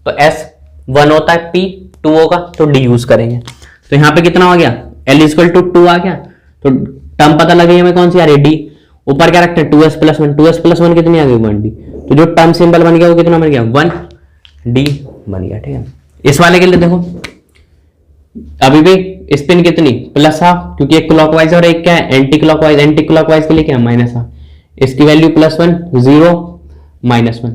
तो S, 1 होता है P, 2 होगा तो D यूज करेंगे। तो यहां पे कितना हो गया, L = 2 आ गया। तो टर्म पता लग गई हमें कौन सी आ रही है, D। ऊपर क्या रखते हैं 2s + 1, 2s + 1 कितनी आ गई 1D। तो जो टर्म सिंबल बन गया वो कितना बन गया 1D बन गया। ठीक है, इस वाले के लिए देखो अभी भी स्पिन कितनी +12, क्योंकि एक क्लॉकवाइज और एक क्या है एंटी क्लॉकवाइज। एंटी क्लॉकवाइज के लिए क्या है -12, इसकी वैल्यू +1, 0, -1।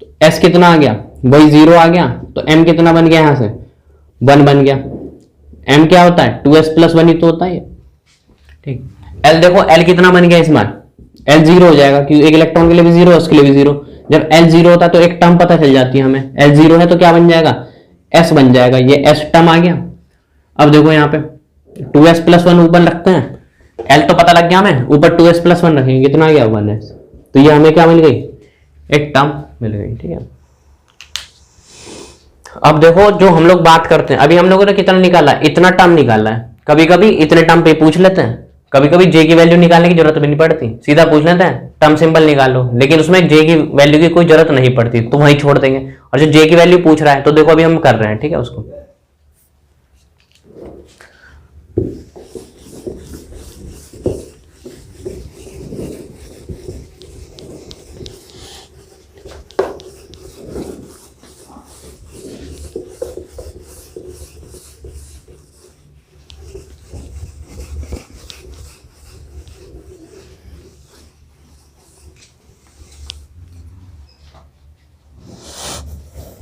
तो S कितना आ गया, वही 0 आ गया। तो M कितना बन गया, यहां से 1 बन गया। M क्या होता है 2s + 1 ही तो होता है। ठीक, L देखो L कितना बन गया इस बार, L 0 हो जाएगा क्योंकि एक इलेक्ट्रॉन के लिए भी 0 है, उसके लिए भी 0। जब L 0 होता है तो एक टर्म पता चल जाती है हमें, L 0 है तो क्या बन जाएगा S बन जाएगा, ये S टर्म आ गया। अब देखो यहाँ पे 2s + 1 ऊपर रखते हैं, L तो पता लग गया हमें, ऊपर 2s + 1 रखेंगे, कितना आ गया 1s। तो ये हमें क्या मिल गई, एक टर्म मिल गई। ठीक है, अब देखो जो हम लोग बात करते हैं, अभी हम लोगों ने कितना निकाला, इतना टर्म निकाला है। कभी कभी इतने टर्म पे पूछ लेते हैं, कभी कभी J की वैल्यू निकालने की जरूरत भी नहीं पड़ती, सीधा पूछ लेते हैं टर्म सिंबल निकालो, लेकिन उसमें J की वैल्यू की कोई जरूरत नहीं पड़ती, तो वहीं छोड़ देंगे। और जो J की वैल्यू पूछ रहा है तो देखो अभी हम कर रहे हैं, ठीक है उसको।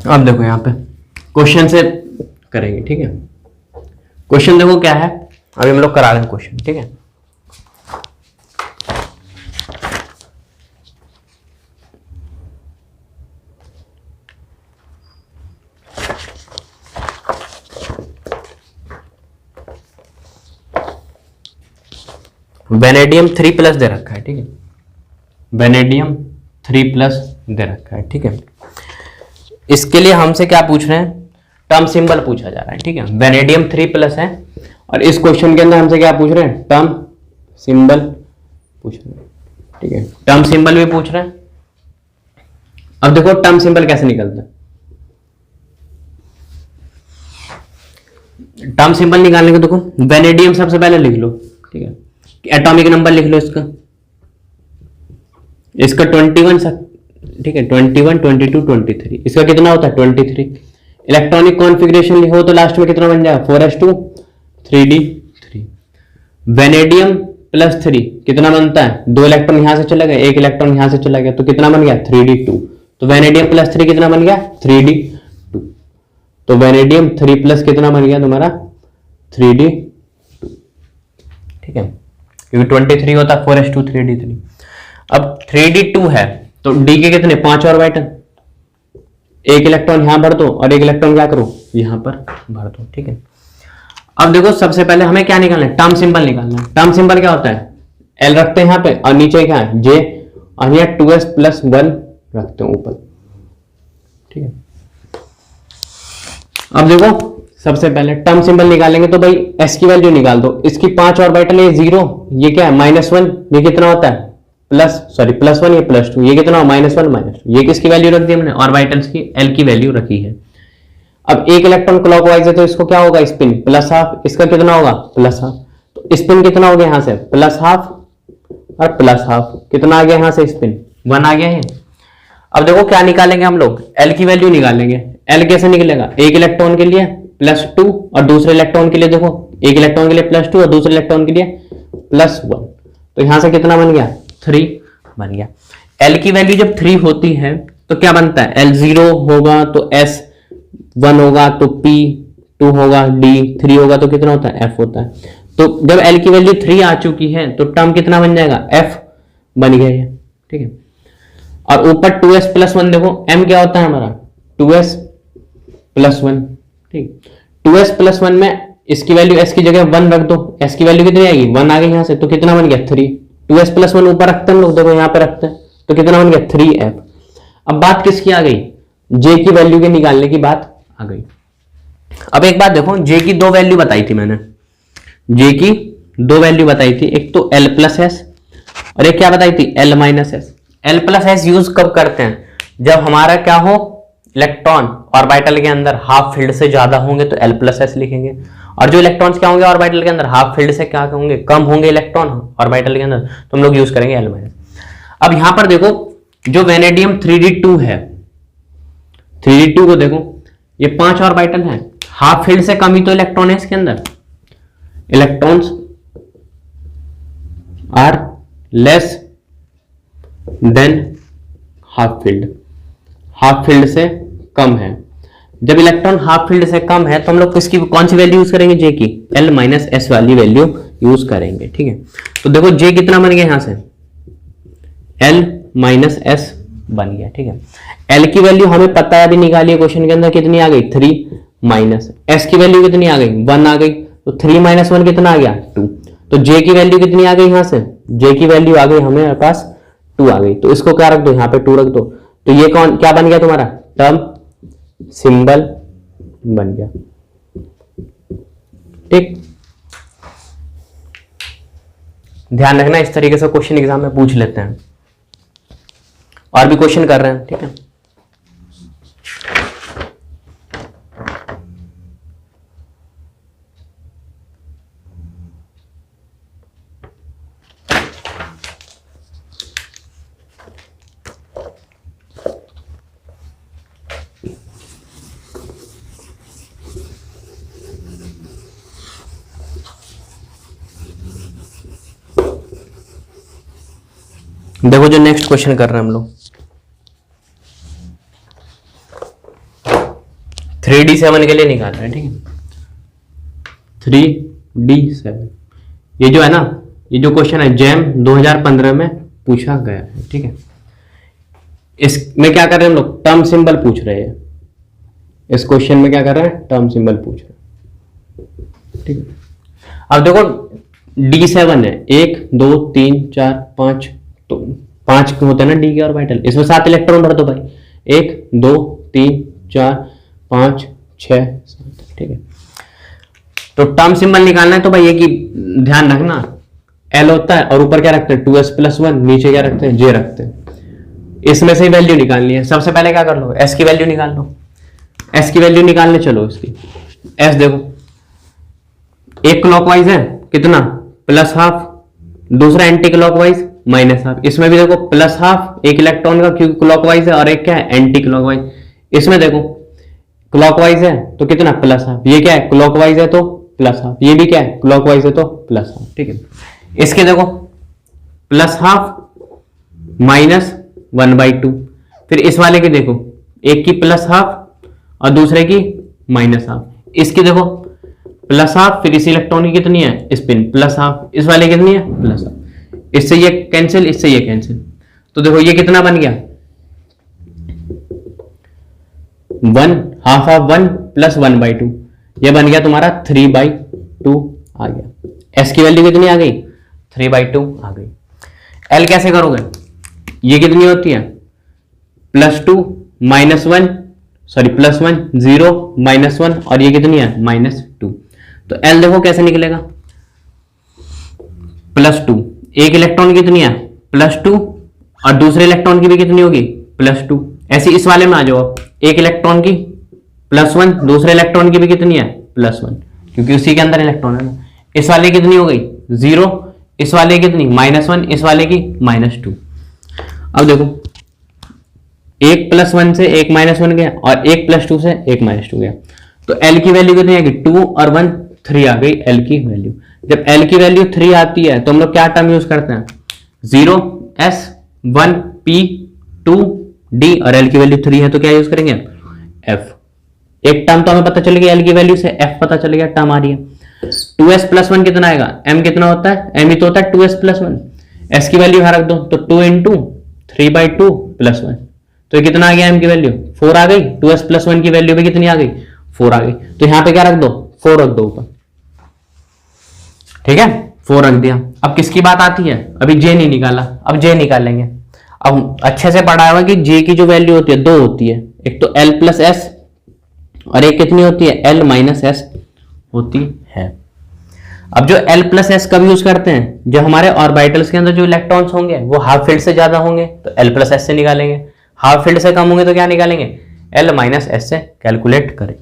अब देखो यहाँ पे क्वेश्चन से करेंगे। ठीक है, क्वेश्चन देखो क्या है, अभी हम लोग करा रहे हैं क्वेश्चन। ठीक है, वेनेडियम 3+ दे रखा है। ठीक है, वेनेडियम 3+ दे रखा है। ठीक है, इसके लिए हमसे क्या पूछ रहे हैं, टर्म सिंबल पूछा जा रहा है। ठीक है, वेनेडियम 3+ है और इस क्वेश्चन के अंदर हमसे क्या पूछ रहे हैं, टर्म सिंबल पूछ रहे हैं। ठीक है, टर्म सिंबल भी पूछ रहे हैं। अब देखो टर्म सिंबल कैसे निकलता है, टर्म सिंबल निकालने को देखो वेनेडियम सबसे पहले लिख लो। ठीक है, एटॉमिक नंबर लिख लो इसका 21। ठीक है, 21, 22, 23, इसका कितना होता है 23। इलेक्ट्रॉनिक कॉन्फ़िगरेशन लिखो तो लास्ट में कितना बन जाएगा 4s2 3d3। वेनेडियम +3 कितना बनता है, 2 इलेक्ट्रॉन यहां से चला गया, 1 इलेक्ट्रॉन यहां से चला गया, तो कितना बन गया 3d2। तो वेनेडियम +3 कितना बन गया 3d2। तो वेनेडियम 3+ कितना बन गया तुम्हारा 3d2। ठीक है, क्योंकि 23 होता है 4s2 3d3। अब 3d2 है तो D के कितने 5 ऑर्बिटल, एक इलेक्ट्रॉन यहां भर दो और एक इलेक्ट्रॉन क्या करो यहां पर भर दो। ठीक है, अब देखो सबसे पहले हमें क्या निकालना है, टर्म सिंबल निकालना है। टर्म सिंबल क्या होता है, L रखते हैं यहां पे और नीचे क्या है J और यहाँ 2s + 1 रखते हैं ऊपर। ठीक है, अब देखो सबसे पहले टर्म सिंबल निकालेंगे तो भाई S की वैल्यू निकाल दो। इसकी 5 ऑर्बिटल है 0, ये क्या है -1, ये कितना होता है +1, ये +2, ये कितना हो -1 -2, ये किसकी वैल्यू रख दी हमने ऑर्बिटल्स की, L की वैल्यू रखी है। अब एक इलेक्ट्रॉन क्लॉकवाइज है तो इसको क्या होगा स्पिन +12, इसका कितना होगा +12। तो स्पिन कितना हो गया यहां से +12 और +12, कितना आ गया यहां से स्पिन 1 आ गया है। अब देखो क्या निकालेंगे हम लोग, L की वैल्यू निकालेंगे। L कैसे निकलेगा, एक इलेक्ट्रॉन के लिए +2 और दूसरे इलेक्ट्रॉन के लिए देखो एक इलेक्ट्रॉन के लिए +2 और दूसरे इलेक्ट्रॉन के लिए +1, तो यहां से कितना बन गया 3 बन गया। L की वैल्यू जब 3 होती है तो क्या बनता है, L 0 होगा तो S 1 होगा तो P 2 होगा, D 3 होगा तो कितना होता है F होता है। तो जब L की वैल्यू 3 आ चुकी है तो टर्म कितना बन जाएगा F बन गया है। ठीक है, और ऊपर 2s + 1 देखो M क्या होता है हमारा 2s + 1। ठीक, 2s + 1 में इसकी वैल्यू S की जगह 1 रख दो, S की वैल्यू कितनी आएगी 1 आ गई यहां से, तो कितना बन गया 3। 2s + 1 ऊपर रखते हैं लोग, देखो यहां पे रखते हैं तो कितना बन गया 3f। अब बात किसकी आ गई, J की वैल्यू के निकालने की बात आ गई। अब एक बात देखो, जे की दो वैल्यू बताई थी मैंने, जे की दो वैल्यू बताई थी, एक तो एल प्लस एस और एक क्या बताई थी, L minus S. L plus S use कब करते हैं, जब हमारा क्या हो, इलेक्ट्रॉन ऑर्बिटल के अंदर हाफ फील्ड से ज्यादा होंगे तो एल प्लस एस लिखेंगे, और जो इलेक्ट्रॉन्स क्या होंगे ऑर्बिटल के अंदर हाफ फील्ड से क्या होंगे, कम होंगे इलेक्ट्रॉन ऑर्बिटल के अंदर, तो हम लोग यूज करेंगे एल माइनस। अब यहां पर देखो जो वेनेडियम 3d2 है, 3d2 को देखो, ये 5 ऑर्बिटल है, हाफ फील्ड से कम ही तो इलेक्ट्रॉन है इसके अंदर, electrons are less than half filled, half filled से कम है। जब इलेक्ट्रॉन हाफ फील्ड से कम है तो हम लोग किसकी, कौन सी वैल्यू यूज करेंगे, जे की, एल माइनस एस वाली वैल्यू यूज करेंगे। ठीक है, तो देखो जे कितना बन गया यहां से, एल माइनस एस बन गया। ठीक है, एल की वैल्यू हमें पता है, अभी निकालिए क्वेश्चन के अंदर, कितनी आ गई 3, माइनस एस की वैल्यू कितनी आ गई 1 आ गई, तो 3 माइनस 1 कितना आ गया 2। तो जे की वैल्यू कितनी आ गई यहां से, जे की वैल्यू आ गई हमें पास 2 आ गई, तो इसको क्या रख दो, यहां पे 2 रख दो, तो ये कौन क्या बन गया तुम्हारा, टर्म सिंबल बन गया। ठीक, ध्यान रखना, इस तरीके से क्वेश्चन एग्जाम में पूछ लेते हैं, और भी क्वेश्चन कर रहे हैं। ठीक है, देखो जो नेक्स्ट क्वेश्चन कर रहे हैं हम लोग, 3d7 के लिए निकाल रहे हैं। ठीक है, 3d7 ये जो है ना, ये जो क्वेश्चन है जैम 2015 में पूछा गया है। ठीक है, इसमें क्या कर रहे हैं हम लोग, टर्म सिंबल पूछ रहे हैं, इस क्वेश्चन में क्या कर रहे हैं, टर्म सिंबल पूछ रहे हैं। ठीक है, अब देखो d7 है, 1 2 3 4 5, तो 5 होते हैं ना डी के ऑर्बिटल, इसमें 7 इलेक्ट्रॉन भर दो भाई, 1 2 3 4 5 6 7। ठीक है, तो टर्म सिंबल निकालना है तो भाई ये कि ध्यान रखना, एल होता है और ऊपर क्या रखते हैं 2s+1, नीचे क्या रखते हैं, जे रखते हैं। इसमें से वैल्यू निकालनी है, सबसे पहले क्या कर लो, एस की वैल्यू निकाल लो, एस की वैल्यू निकालने चलो इसकी। एस देखो, एक क्लॉकवाइज है कितना, +½ दूसरा एंटी क्लॉकवाइज -½ इसमें भी देखो +½ एक इलेक्ट्रॉन का, क्योंकि क्लॉकवाइज है, और एक क्या है एंटी क्लॉकवाइज। इसमें देखो क्लॉकवाइज है तो कितना +½ ये क्या है क्लॉकवाइज है तो +½ ये भी क्या है क्लॉकवाइज है तो +½ ठीक है, इसके देखो +½ -1/2, फिर इस वाले के देखो एक की +½ और दूसरे की -½ इसकी देखो +½ फिर इस इलेक्ट्रॉन की कितनी है स्पिन +½ इस वाले कितनी है +½ इससे ये कैंसिल, इससे ये कैंसिल, तो देखो ये कितना बन गया 1 ½ ऑफ 1 + 1/2 ये बन गया तुम्हारा 3/2 आ गया। एस की वैल्यू कितनी आ गई 3/2 आ गई। एल कैसे करोगे, ये कितनी होती है +2 -1 सॉरी +1 0 -1 और ये कितनी है -2, तो एल देखो कैसे निकलेगा +2 एक इलेक्ट्रॉन की कितनी है +2 और दूसरे इलेक्ट्रॉन की भी कितनी होगी +2, ऐसे इस वाले में आ जाओ आप, एक इलेक्ट्रॉन की +1 दूसरे इलेक्ट्रॉन की भी कितनी है +1 क्योंकि उसी के अंदर इलेक्ट्रॉन है ना, इस वाले की कितनी हो गई 0 इस वाले की कितनी -1 इस वाले की -2। अब देखो एक +1 से एक -1 गया और एक +2 से एक -2 गया, तो L की वैल्यू कितनी आएगी 2 और 1 3 आ गई L की वैल्यू। जब L की वैल्यू 3 आती है तो हम लोग क्या टर्म यूज करते हैं 0s 1p 2d और L की वैल्यू 3 है तो क्या यूज करेंगे f। एक टर्म तो हमें पता चल गया L की वैल्यू से f पता चल गया टर्म आ रही है। 2s+1 कितना आएगा m कितना होता है m ही तो होता है 2s+1, s की वैल्यू यहां रख दो तो 2 × 3/2 +1 तो ये कितना आ गया m की वैल्यू 4 आ गई, 2s+1 की वैल्यू भी कितनी आ गई 4 आ गई, तो यहां पे क्या रख दो 4 रख दो ऊपर, ठीक है 4 रख दिया। अब किसकी बात आती है, अभी j नहीं निकाला, अब j निकालेंगे। अब अच्छे से पढ़ा हुआ कि j की जो वैल्यू होती है 2 होती है, एक तो l + s और एक कितनी होती है, L माइनस एस होती है। अब जो L प्लस एस कब यूज करते हैं, जो हमारे ऑर्बिटल्स के अंदर जो इलेक्ट्रॉन्स होंगे वो हाफ फील्ड से ज्यादा होंगे तो L प्लस एस से निकालेंगे, हाफ फील्ड से कम होंगे तो क्या निकालेंगे, L माइनस एस से कैलकुलेट करें।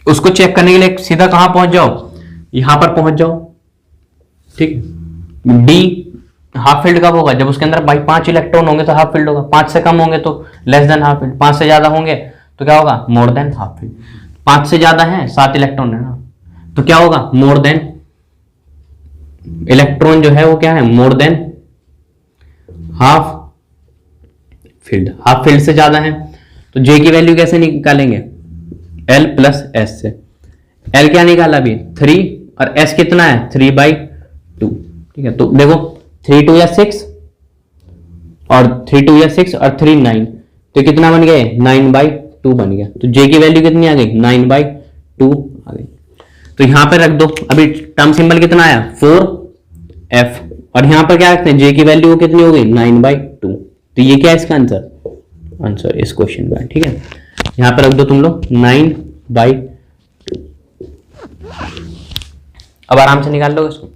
उसको चेक करने के लिए सीधा कहां पहुंच जाओ, यहां पर पहुंच जाओ, ठीक। डी हाफ फील्ड कब होगा, जब उसके अंदर भाई 5 इलेक्ट्रॉन होंगे तो हाफ फील्ड होगा, 5 से कम होंगे तो लेस देन हाफ फील्ड, 5 से ज्यादा होंगे तो क्या होगा, मोर देन हाफ फील्ड। 5 से ज्यादा है, 7 इलेक्ट्रॉन है ना, तो क्या होगा, मोर देन, इलेक्ट्रॉन जो है वो क्या है, more than half filled, half filled से ज्यादा है। तो जे की वैल्यू कैसे निकालेंगे, L प्लस एस से। L क्या निकाला अभी 3 और S कितना है 3/2, ठीक है। तो देखो 3 2 या 6 और 3 2 या 6 और 3 9, तो कितना बन गया, 9/2 बन गया। तो J की वैल्यू कितनी आ गई, 9/2 आ गई। तो यहां पर रख दो, अभी टर्म सिंबल कितना आया 4F, और यहां पर क्या रखते हैं, J की वैल्यू कितनी हो गई 9/2। तो ये क्या है इसका आंसर इस क्वेश्चन का, ठीक है। यहां पर रख दो तुम लोग 9/2। अब आराम से निकाल लो इसको।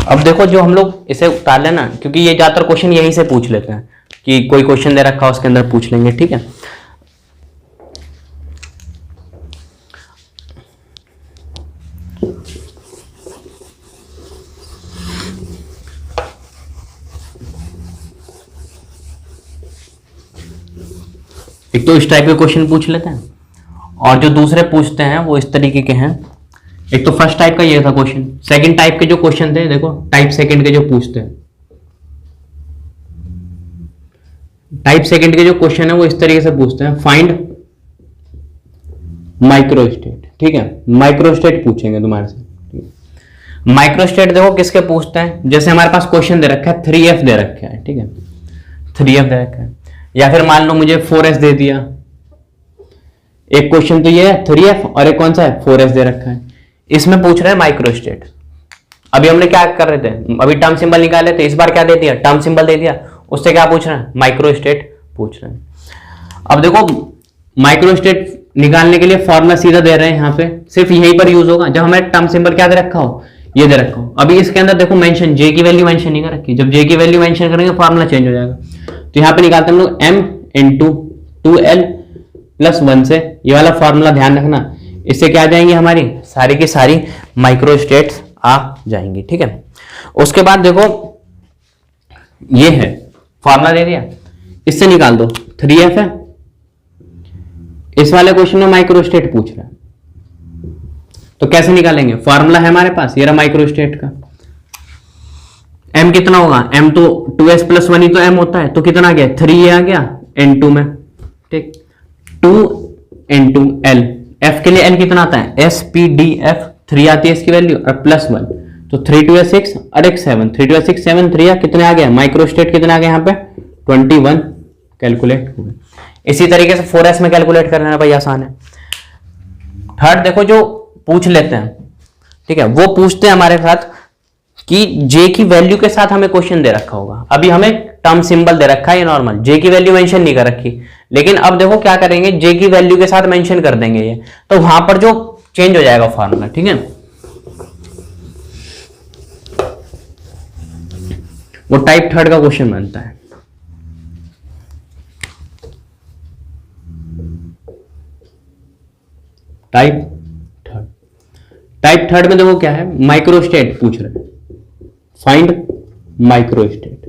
अब देखो जो हम लोग इसे उतार लेना, क्योंकि ये ज्यादातर क्वेश्चन यहीं से पूछ लेते हैं कि कोई क्वेश्चन दे रखा है उसके अंदर पूछ लेंगे, ठीक है। एक तो इस टाइप के क्वेश्चन पूछ लेते हैं, और जो दूसरे पूछते हैं वो इस तरीके के हैं। एक तो फर्स्ट टाइप का ये था क्वेश्चन, सेकंड टाइप के जो क्वेश्चन थे, देखो टाइप सेकंड के जो पूछते हैं, टाइप सेकंड के जो क्वेश्चन है वो इस तरीके से पूछते हैं, फाइंड माइक्रोस्टेट, ठीक है। माइक्रोस्टेट पूछेंगे तुम्हारे से। माइक्रोस्टेट देखो किसके पूछते हैं, जैसे हमारे पास क्वेश्चन दे रखा है 3F दे रखा है, ठीक है, 3F दे रखा है, या फिर मान लो मुझे 4S दे दिया। एक क्वेश्चन तो ये है 3F और एक कौन सा है 4S दे रखा है, इसमें पूछ रहे हैं माइक्रोस्टेट। अभी हमने क्या कर रहे थे, अभी टर्म सिंबल निकाले थे, इस बार क्या दे दिया, टर्म सिंबल दे दिया, उससे क्या पूछ रहे हैं, माइक्रोस्टेट पूछ रहे हैं। अब देखो माइक्रोस्टेट निकालने के लिए फॉर्मूला सीधा दे रहे हैं, यहाँ पे सिर्फ यहीं पर यूज होगा जब हमें टर्म सिंबल क्या दे रखा हो, ये दे रखा हो। अभी इसके अंदर देखो मेंशन J की वैल्यू मेंशन नहीं कर रखी, जब J की वैल्यू मेंशन करेंगे फॉर्मूला चेंज हो जाएगा। तो यहाँ पे निकालते हैं हम लोग M इंटू 2L प्लस 1 से, ये वाला फॉर्मूला ध्यान रखना, इससे क्या आ जाएंगी हमारी सारी की सारी माइक्रोस्टेट्स आ जाएंगी, ठीक है। उसके बाद देखो ये है फॉर्मूला दे दिया, इससे निकाल दो 3F है, इस वाले क्वेश्चन में माइक्रोस्टेट पूछ रहा है, तो कैसे निकालेंगे, फॉर्मूला है हमारे पास ये रहा माइक्रोस्टेट का। M कितना होगा, M तो 2S प्लस 1 ही तो M होता है, तो कितना आ गया 3 आ गया N2 में, ठीक। 2 इंटू L, F के लिए L कितना आता है SPDF, 3 आती है इसकी वैल्यू और प्लस 1, तो 3 2 6 और एक 7, 3 2 6 7 3 कितने आ गया, माइक्रोस्टेट कितने आ गए यहाँ पे 21 कैलकुलेट हो गए। इसी तरीके से 4S में कैलकुलेट करना भाई आसान है। थर्ड देखो जो पूछ लेते हैं, ठीक है, वो पूछते हैं हमारे साथ कि J की वैल्यू के साथ हमें क्वेश्चन दे रखा होगा। अभी हमें टर्म सिंबल दे रखा है ये नॉर्मल, J की वैल्यू मेंशन नहीं कर रखी, लेकिन अब देखो क्या करेंगे, J की वैल्यू के साथ मेंशन कर देंगे ये, तो वहां पर जो चेंज हो जाएगा फॉर्मूला, ठीक है। वो टाइप थर्ड का क्वेश्चन बनता है। टाइप थर्ड में देखो क्या है, माइक्रोस्टेट पूछ रहे हैं, फाइंड माइक्रोस्टेट,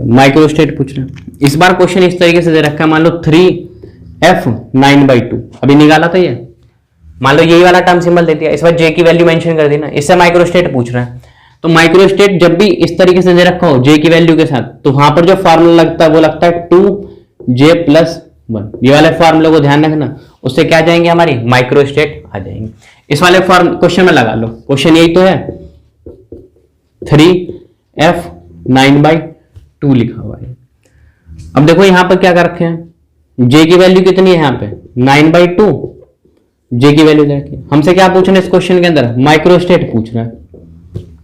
माइक्रोस्टेट पूछ रहे हैं। इस बार क्वेश्चन इस तरीके से दे रखा है, मान लो 3F 9/2, अभी निकाला था ये, मान लो यही वाला टर्म सिंबल दे दिया, इस बार J की वैल्यू मेंशन कर दी ना, इससे माइक्रोस्टेट पूछ रहे हैं। तो माइक्रोस्टेट जब भी इस तरीके से दे रखा हो J की वैल्यू के साथ, तो वहां पर जो फॉर्मूला लगता है वो लगता है 2J प्लस 1, ये वाले फॉर्मूले को ध्यान रखना, उससे क्या जाएंगे हमारी माइक्रोस्टेट आ जाएंगे। इस वाले क्वेश्चन में लगा लो, क्वेश्चन यही तो है, 3F 9/2 लिखा हुआ है। अब देखो यहां पर क्या कर रखे हैं, जे की वैल्यू कितनी है यहाँ पे 9/2, जे की वैल्यू देखिए। हमसे क्या पूछ रहे हैं इस क्वेश्चन के अंदर, माइक्रोस्टेट पूछ रहा है।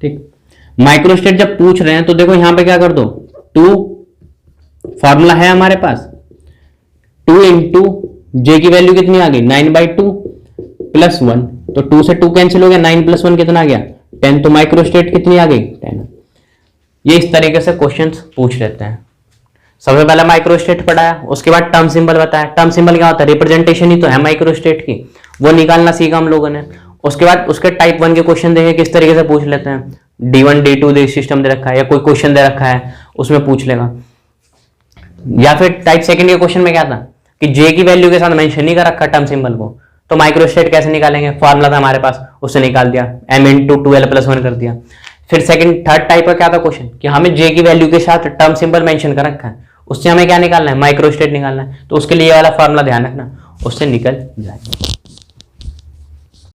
ठीक, माइक्रोस्टेट जब पूछ रहे हैं तो देखो यहां पे क्या कर दो, 2 फॉर्मूला है हमारे पास, 2 इंटू जे की वैल्यू कितनी आ गई 9/2 प्लस 1, तो 2 से 2 कैंसिल हो गया, 9 प्लस 1 कितना आ गया 10, तो माइक्रोस्टेट कितनी आ गई 10। ये इस तरीके से क्वेश्चंस पूछ लेते हैं। सबसे पहले माइक्रोस्टेट पढ़ाया, उसके बाद टर्म सिंबल बताया। टर्म सिंबल क्या होता है, रिप्रेजेंटेशन ही तो है माइक्रोस्टेट की, वो निकालना सीखा हम लोगों ने। उसके बाद उसके टाइप 1 के क्वेश्चन देखे किस तरीके से पूछ लेते हैं, D1 D2 सिस्टम दे रखा है या कोई क्वेश्चन दे रखा है उसमें पूछ लेगा। या फिर टाइप 2 के क्वेश्चन में क्या था कि जे की वैल्यू के साथ मेंशन नहीं कर रखा टर्म सिंबल को, तो माइक्रोस्टेट कैसे निकालेंगे, फॉर्मूला था हमारे पास उससे निकाल दिया, m इंटू 2l+1 कर दिया। फिर थर्ड टाइप का क्या था क्वेश्चन कि हमें जे की वैल्यू के साथ टर्म सिंबल मेंशन कर रखा है, उससे हमें क्या निकालना है, माइक्रोस्टेट निकालना है, तो उसके लिए ये वाला फॉर्मूला ध्यान रखना, उससे निकल जाएगा।